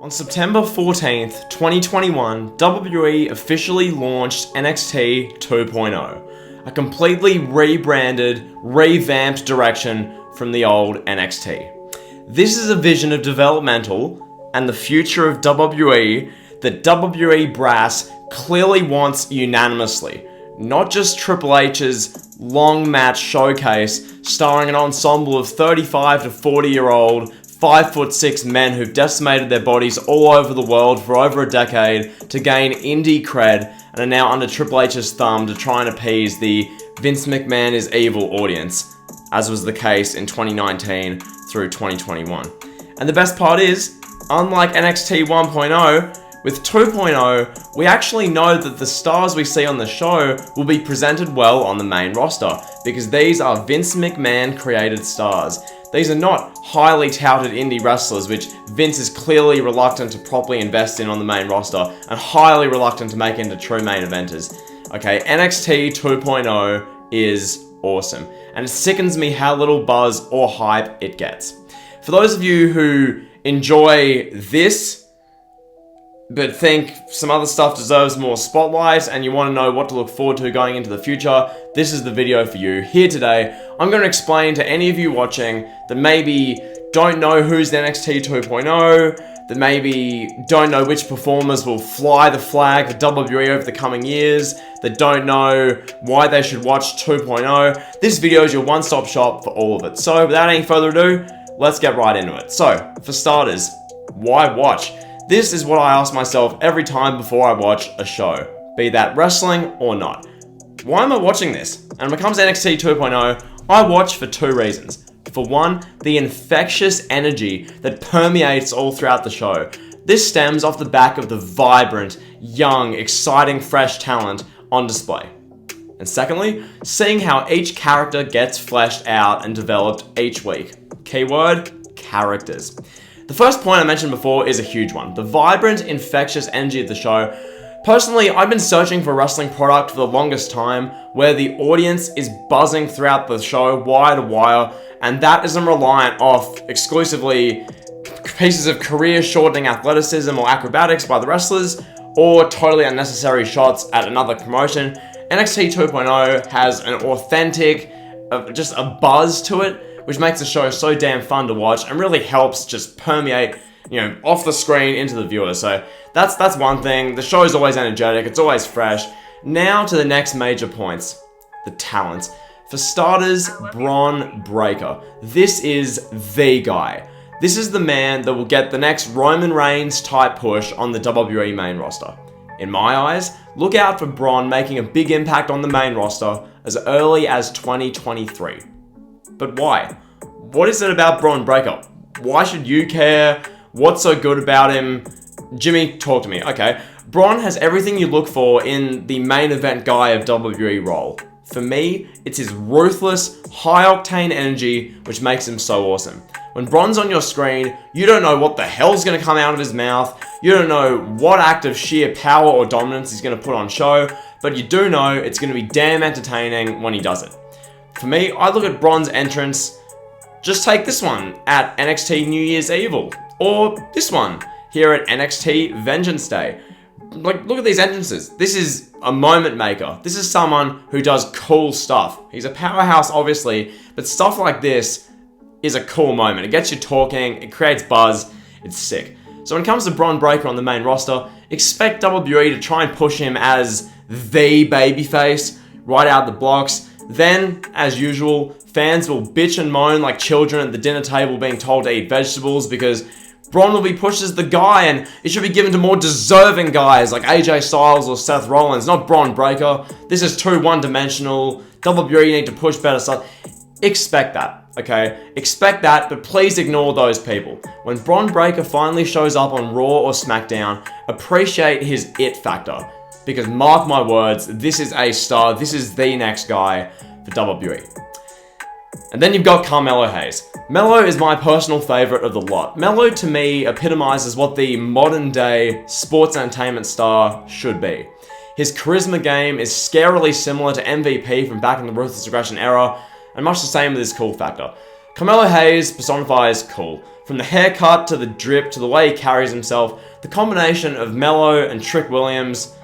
On September 14th, 2021, WWE officially launched NXT 2.0, a completely rebranded, revamped direction from the old NXT. This is a vision of Developmental and the future of WWE that WWE brass clearly wants unanimously, not just Triple H's long match showcase starring an ensemble of 35 to 40-year-old 5'6" men who've decimated their bodies all over the world for over a decade to gain indie cred and are now under Triple H's thumb to try and appease the Vince McMahon is evil audience, as was the case in 2019 through 2021. And the best part is, unlike NXT 1.0, with 2.0, we actually know that the stars we see on the show will be presented well on the main roster, because these are Vince McMahon created stars. These are not highly touted indie wrestlers, which Vince is clearly reluctant to properly invest in on the main roster, and highly reluctant to make into true main eventers. Okay, NXT 2.0 is awesome, and it sickens me how little buzz or hype it gets. For those of you who enjoy this, but think some other stuff deserves more spotlight and you want to know what to look forward to going into the future, this is the video for you. Here today, I'm going to explain to any of you watching that maybe don't know who's the NXT 2.0, that maybe don't know which performers will fly the flag for WWE over the coming years, that don't know why they should watch 2.0. This video is your one-stop shop for all of it. So without any further ado, let's get right into it. So, for starters, why watch? This is what I ask myself every time before I watch a show, be that wrestling or not. Why am I watching this? And when it comes to NXT 2.0, I watch for two reasons. For one, the infectious energy that permeates all throughout the show. This stems off the back of the vibrant, young, exciting, fresh talent on display. And secondly, seeing how each character gets fleshed out and developed each week. Keyword, characters. The first point I mentioned before is a huge one. The vibrant, infectious energy of the show. Personally, I've been searching for a wrestling product for the longest time where the audience is buzzing throughout the show wire to wire, and that isn't reliant off exclusively pieces of career-shortening athleticism or acrobatics by the wrestlers, or totally unnecessary shots at another promotion. NXT 2.0 has an authentic, just a buzz to it, which makes the show so damn fun to watch and really helps just permeate, off the screen into the viewer. So that's one thing. The show is always energetic. It's always fresh. Now to the next major points. The talent. For starters, Bron Breakker. This is the guy. This is the man that will get the next Roman Reigns type push on the WWE main roster. In my eyes, look out for Bron making a big impact on the main roster as early as 2023. But why? What is it about Bron Breakker? Why should you care? What's so good about him? Jimmy, talk to me. Okay, Bron has everything you look for in the main event guy of WWE role. For me, it's his ruthless, high-octane energy which makes him so awesome. When Bron's on your screen, you don't know what the hell's going to come out of his mouth, you don't know what act of sheer power or dominance he's going to put on show, but you do know it's going to be damn entertaining when he does it. For me, I look at Bron's entrance, just take this one at NXT New Year's Evil, or this one here at NXT Vengeance Day. Look at these entrances. This is a moment maker. This is someone who does cool stuff. He's a powerhouse, obviously, but stuff like this is a cool moment. It gets you talking, it creates buzz, it's sick. So when it comes to Bron Breakker on the main roster, expect WWE to try and push him as the babyface right out the blocks. Then, as usual, fans will bitch and moan like children at the dinner table being told to eat vegetables because Bron will be pushed as the guy and it should be given to more deserving guys like AJ Styles or Seth Rollins, not Bron Breakker. This is too one-dimensional. WWE need to push better stuff. Expect that, okay? Expect that, but please ignore those people. When Bron Breakker finally shows up on Raw or SmackDown, appreciate his it factor. Because mark my words, this is a star, this is the next guy for WWE. And then you've got Carmelo Hayes. Melo is my personal favourite of the lot. Melo to me epitomises what the modern day sports entertainment star should be. His charisma game is scarily similar to MVP from back in the Ruthless Aggression era, and much the same with his cool factor. Carmelo Hayes personifies cool. From the haircut to the drip to the way he carries himself, the combination of Melo and Trick Williams,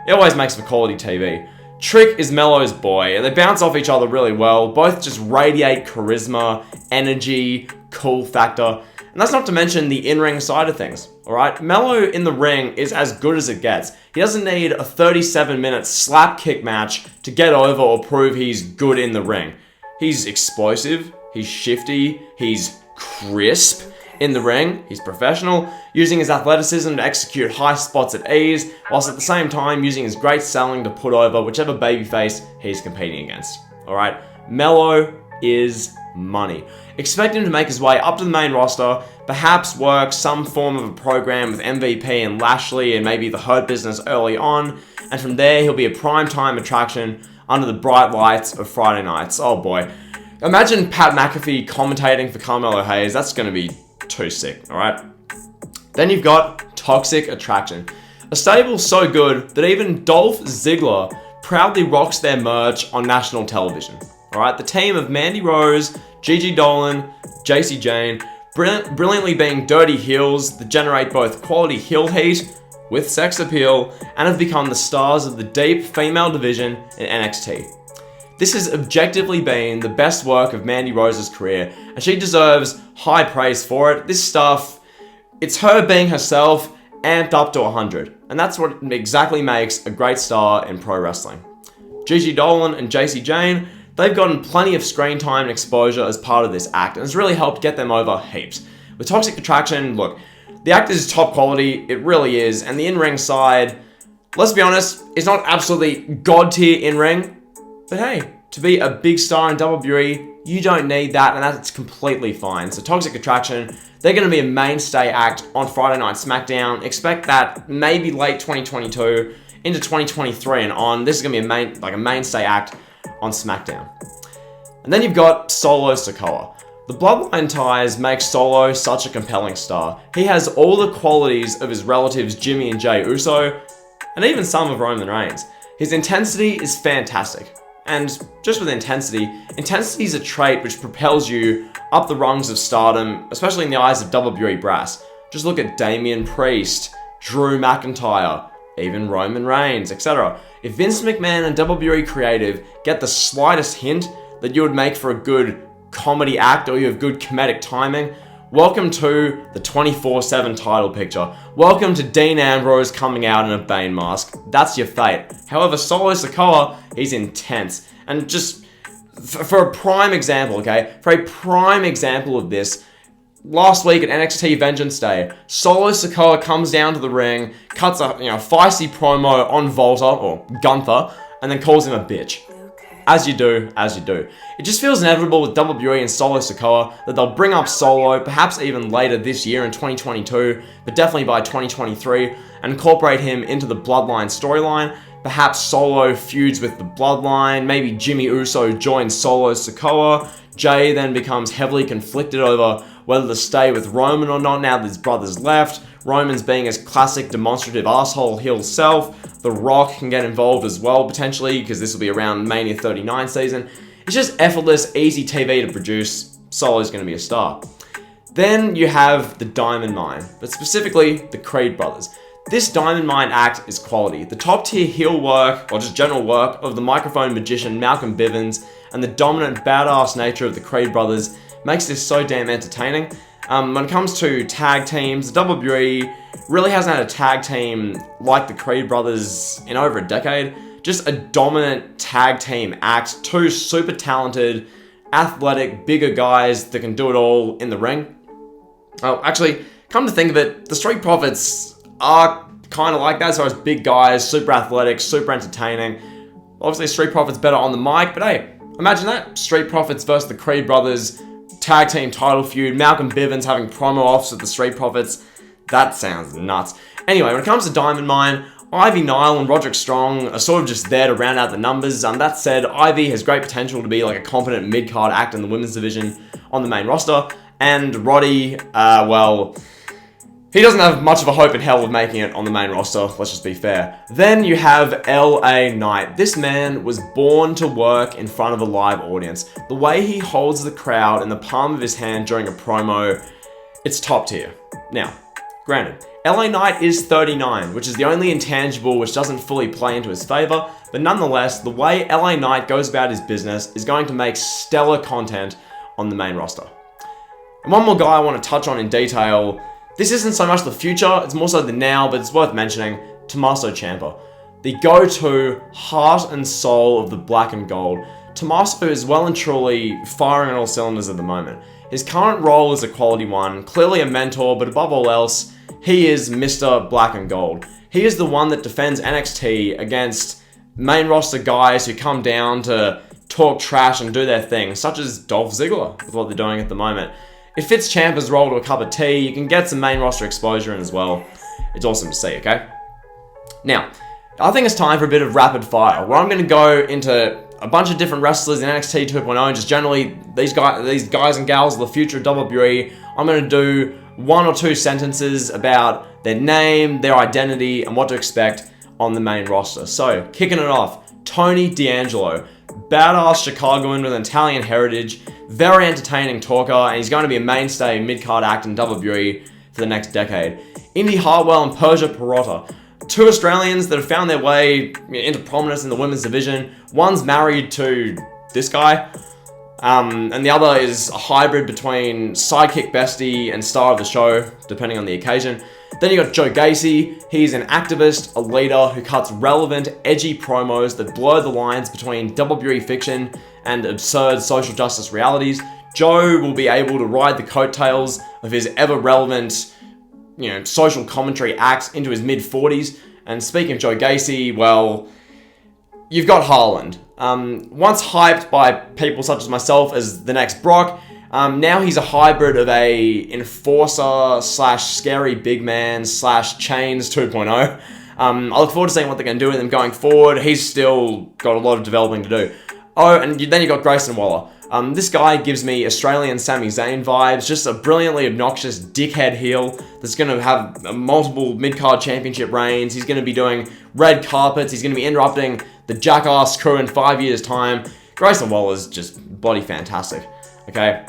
it always makes for quality TV. Trick is Melo's boy. They bounce off each other really well. Both just radiate charisma, energy, cool factor. And that's not to mention the in-ring side of things, alright? Melo in the ring is as good as it gets. He doesn't need a 37-minute slap kick match to get over or prove he's good in the ring. He's explosive, he's shifty, he's crisp in the ring, he's professional, using his athleticism to execute high spots at ease, whilst at the same time using his great selling to put over whichever babyface he's competing against. Alright? Melo is money. Expect him to make his way up to the main roster, perhaps work some form of a program with MVP and Lashley and maybe the Hurt Business early on, and from there he'll be a primetime attraction under the bright lights of Friday nights. Oh boy. Imagine Pat McAfee commentating for Carmelo Hayes. That's going to be too sick, alright? Then you've got Toxic Attraction. A stable so good that even Dolph Ziggler proudly rocks their merch on national television. Alright, the team of Mandy Rose, Gigi Dolan, Jacy Jayne, brilliantly being dirty heels that generate both quality heel heat with sex appeal and have become the stars of the deep female division in NXT. This has objectively been the best work of Mandy Rose's career, and she deserves high praise for it. This stuff, it's her being herself amped up to 100, and that's what exactly makes a great star in pro wrestling. Gigi Dolan and Jacy Jayne, they've gotten plenty of screen time and exposure as part of this act, and it's really helped get them over heaps. With Toxic Attraction, look, the act is top quality, it really is, and the in-ring side, let's be honest, it's not absolutely god tier in-ring, but hey, to be a big star in WWE, you don't need that, and that's completely fine. So Toxic Attraction, they're going to be a mainstay act on Friday Night SmackDown. Expect that maybe late 2022 into 2023 and on. This is going to be a mainstay act on SmackDown. And then you've got Solo Sikoa. The bloodline ties make Solo such a compelling star. He has all the qualities of his relatives Jimmy and Jey Uso, and even some of Roman Reigns. His intensity is fantastic. And just with intensity is a trait which propels you up the rungs of stardom, especially in the eyes of WWE brass. Just look at Damian Priest, Drew McIntyre, even Roman Reigns, etc. If Vince McMahon and WWE Creative get the slightest hint that you would make for a good comedy act or you have good comedic timing, welcome to the 24/7 title picture. Welcome to Dean Ambrose coming out in a Bane mask. That's your fate. However, Solo Sikoa, he's intense. And just for a prime example, okay? For a prime example of this, last week at NXT Vengeance Day, Solo Sikoa comes down to the ring, cuts a feisty promo on Volta, or Gunther, and then calls him a bitch. As you do. It just feels inevitable with WWE and Solo Sikoa that they'll bring up Solo, perhaps even later this year in 2022, but definitely by 2023, and incorporate him into the Bloodline storyline. Perhaps Solo feuds with the Bloodline, maybe Jimmy Uso joins Solo Sikoa, Jey then becomes heavily conflicted over whether to stay with Roman or not now that his brother's left. Roman's being his classic demonstrative asshole heel self. The Rock can get involved as well, potentially, because this will be around Mania 39 season. It's just effortless, easy TV to produce. Solo's going to be a star. Then you have the Diamond Mine, but specifically the Creed brothers. This Diamond Mine act is quality. The top tier heel work, or just general work, of the microphone magician Malcolm Bivens and the dominant badass nature of the Creed brothers makes this so damn entertaining. When it comes to tag teams, the WWE really hasn't had a tag team like the Creed brothers in over a decade. Just a dominant tag team act. Two super talented, athletic, bigger guys that can do it all in the ring. Oh, actually, come to think of it, the Street Profits are kind of like that, as far as big guys, super athletic, super entertaining. Obviously, Street Profits better on the mic, but hey, imagine that. Street Profits versus the Creed brothers, tag team title feud, Malcolm Bivens having promo offs with the Street Profits. That sounds nuts. Anyway, when it comes to Diamond Mine, Ivy Nile and Roderick Strong are sort of just there to round out the numbers. That said, Ivy has great potential to be like a competent mid-card act in the women's division on the main roster. And Roddy, well, he doesn't have much of a hope in hell of making it on the main roster, let's just be fair. Then you have LA Knight. This man was born to work in front of a live audience. The way he holds the crowd in the palm of his hand during a promo, it's top tier. Now, granted, LA Knight is 39, which is the only intangible which doesn't fully play into his favor, but nonetheless, the way LA Knight goes about his business is going to make stellar content on the main roster. And one more guy I want to touch on in detail. This isn't so much the future, it's more so the now, but it's worth mentioning. Tommaso Ciampa, the go-to heart and soul of the black and gold. Tommaso is well and truly firing on all cylinders at the moment. His current role is a quality one, clearly a mentor, but above all else, he is Mr. Black and Gold. He is the one that defends NXT against main roster guys who come down to talk trash and do their thing, such as Dolph Ziggler, with what they're doing at the moment. It fits Ciampa's role to a cup of tea. You can get some main roster exposure in as well. It's awesome to see, okay? Now, I think it's time for a bit of rapid fire, where I'm going to go into a bunch of different wrestlers in NXT 2.0, and just generally these guys and gals of the future of WWE. I'm going to do 1 or 2 sentences about their name, their identity, and what to expect on the main roster. So, kicking it off, Tony D'Angelo, badass Chicagoan with an Italian heritage, very entertaining talker, and he's going to be a mainstay mid-card act in WWE for the next decade. Indy Hartwell and Persia Pirotta, 2 Australians that have found their way into prominence in the women's division. One's married to this guy, and the other is a hybrid between sidekick bestie and star of the show, depending on the occasion. Then you got Joe Gacy. He's an activist, a leader who cuts relevant, edgy promos that blur the lines between WWE fiction and absurd social justice realities. Joe will be able to ride the coattails of his ever-relevant, social commentary acts into his mid-40s. And speaking of Joe Gacy, well, you've got Haaland. Once hyped by people such as myself as the next Brock, now he's a hybrid of a enforcer / scary big man / chains 2.0. I look forward to seeing what they're going to do with him going forward. He's still got a lot of developing to do. Oh, and then you got Grayson Waller. This guy gives me Australian Sami Zayn vibes, just a brilliantly obnoxious dickhead heel that's going to have multiple mid-card championship reigns. He's going to be doing red carpets. He's going to be interrupting the Jackass crew in 5 years' time. Grayson Waller's just bloody fantastic, okay?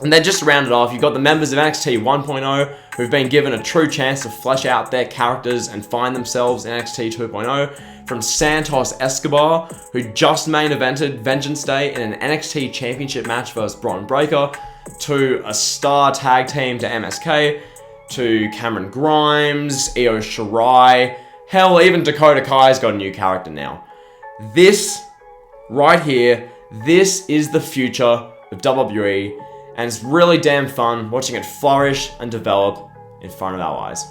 And then just to round it off, you've got the members of NXT 1.0 who've been given a true chance to flesh out their characters and find themselves in NXT 2.0. From Santos Escobar, who just main evented Vengeance Day in an NXT Championship match versus Bron Breakker, to a star tag team to MSK, to Cameron Grimes, Io Shirai, hell, even Dakota Kai's got a new character now. This, right here, this is the future of WWE, and it's really damn fun watching it flourish and develop in front of our eyes.